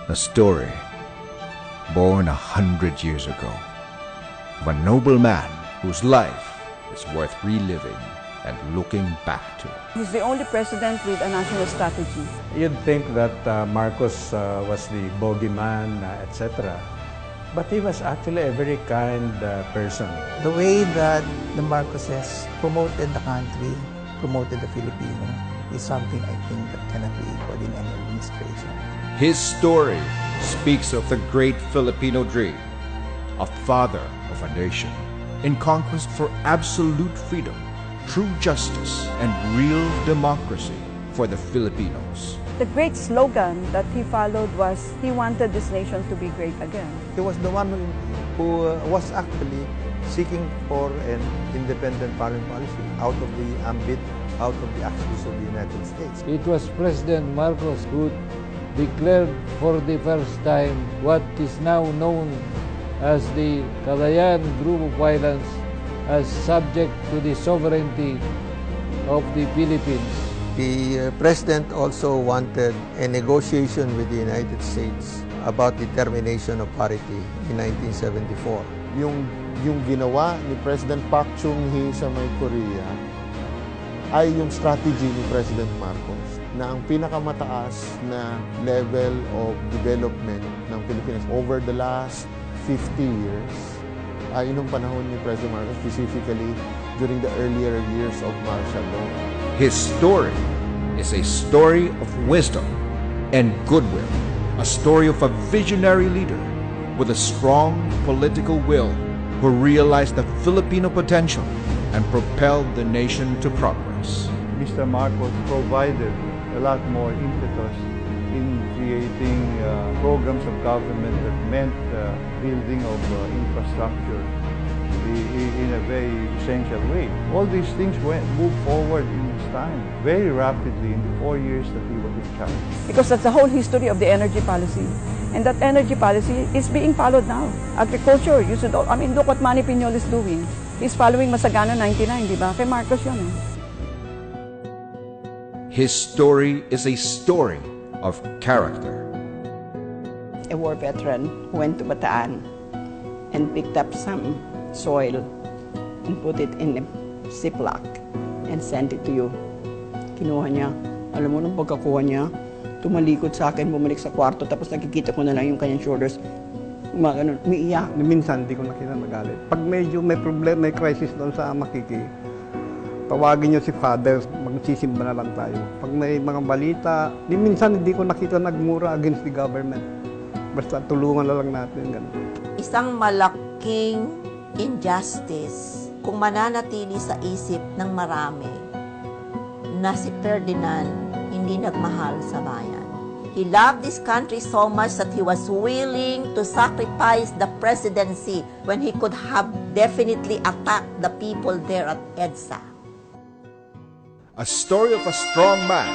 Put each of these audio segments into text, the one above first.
A story born 100 years ago of a noble man whose life is worth reliving and looking back to. He's the only president with a national strategy. You'd think that Marcos was the bogeyman, etc. But he was actually a very kind person. The way that the Marcoses promoted the country, promoted the Filipino, is something I think that cannot be equaled in any administration. His story speaks of the great Filipino dream, a father of a nation in conquest for absolute freedom, true justice, and real democracy for the Filipinos. The great slogan that he followed was, he wanted this nation to be great again. He was the one who was actually seeking for an independent foreign policy out of the ambit, out of the axis of the United States. It was President Marcos who declared for the first time what is now known as the Calayan Group of Islands as subject to the sovereignty of the Philippines. The President also wanted a negotiation with the United States about the termination of parity in 1974. Yung ginawa ni President Park Chung-hee sa May Korea ay yung strategy ni President Marcos na ang pinakamataas na level of development ng Pilipinas over the last 50 years ay nung panahon ni President Marcos, specifically during the earlier years of martial law. His story is a story of wisdom and goodwill, a story of a visionary leader with a strong political will who realized the Filipino potential and propelled the nation to progress. Mr. Marcos provided a lot more impetus in creating programs of government that meant building of infrastructure in a very essential way. All these things moved forward in his time very rapidly in the 4 years that he was in charge. Because that's the whole history of the energy policy. And that energy policy is being followed now. Agriculture, you should, I mean, look what Manny Piñol is doing. He's following Masagana 99, di ba? Kay Marcos yun eh. His story is a story of character. A war veteran who went to Bataan and picked up some soil and put it in a ziplock and sent it to you. Kinuha niya. Alam mo, nung pagkakuha niya, tumalikod sa akin, bumalik sa kwarto, tapos nakikita ko na lang yung kanyang shoulders. Umiiyak. Minsan, hindi ko nakita magalit. Pag medyo may problem, may crisis doon sa Makiki, tawagin niyo si Father, magsisimba na lang tayo. Pag may mga balita, minsan hindi ko nakita nagmura against the government. Basta tulungan na lang natin. Ganun. Isang malaking injustice kung mananatili sa isip ng marami na si Ferdinand hindi nagmahal sa bayan. He loved this country so much that he was willing to sacrifice the presidency when he could have definitely attacked the people there at EDSA. A story of a strong man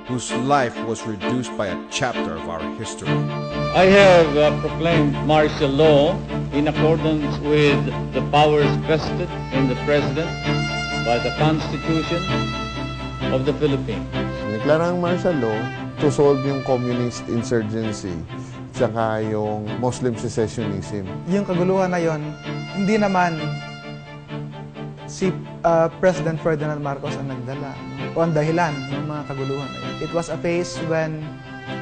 whose life was reduced by a chapter of our history. I have proclaimed martial law in accordance with the powers vested in the President by the Constitution of the Philippines. Deklarang martial law to solve yung communist insurgency tsaka yung Muslim secessionism. Yung kaguluhan na yon, hindi naman si President Ferdinand Marcos ang nagdala o ang dahilan ng mga kaguluhan. It was a phase when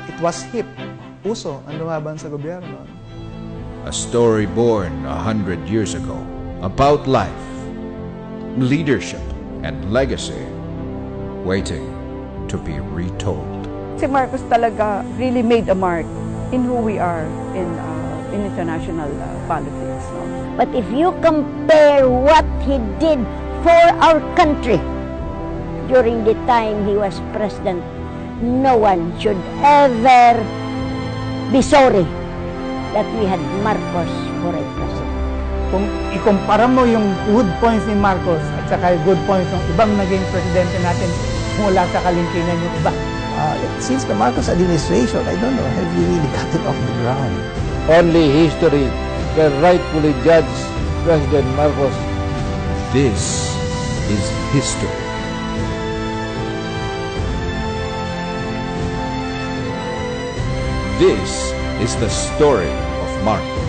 it was hip, uso ang lumaban sa gobyerno. A story born 100 years ago about life, leadership, and legacy waiting to be retold. Si Marcos talaga really made a mark in who we are in international politics. No? But if you compare what he did for our country during the time he was president, no one should ever be sorry that we had Marcos for a president. Kung ikumpara mo yung good points ni Marcos at saka yung good points ng ibang naging presidente natin mula sa kalingkingan yung iba. Since the Marcos administration, I don't know, have you really got it off the ground? Only history can rightfully judge President Marcos. This is history. This is the story of Marcos.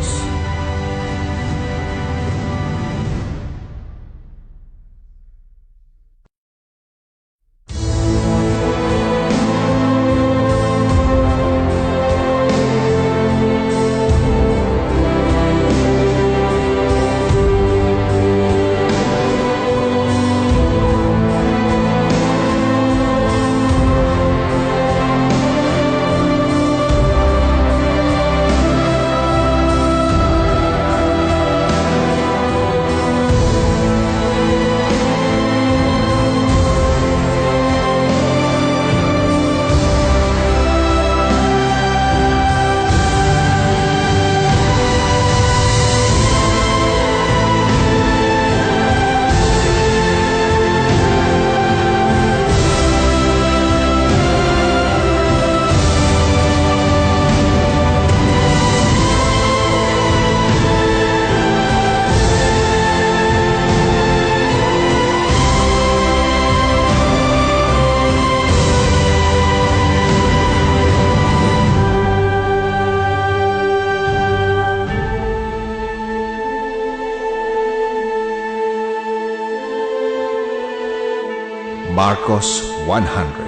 Marcos 100.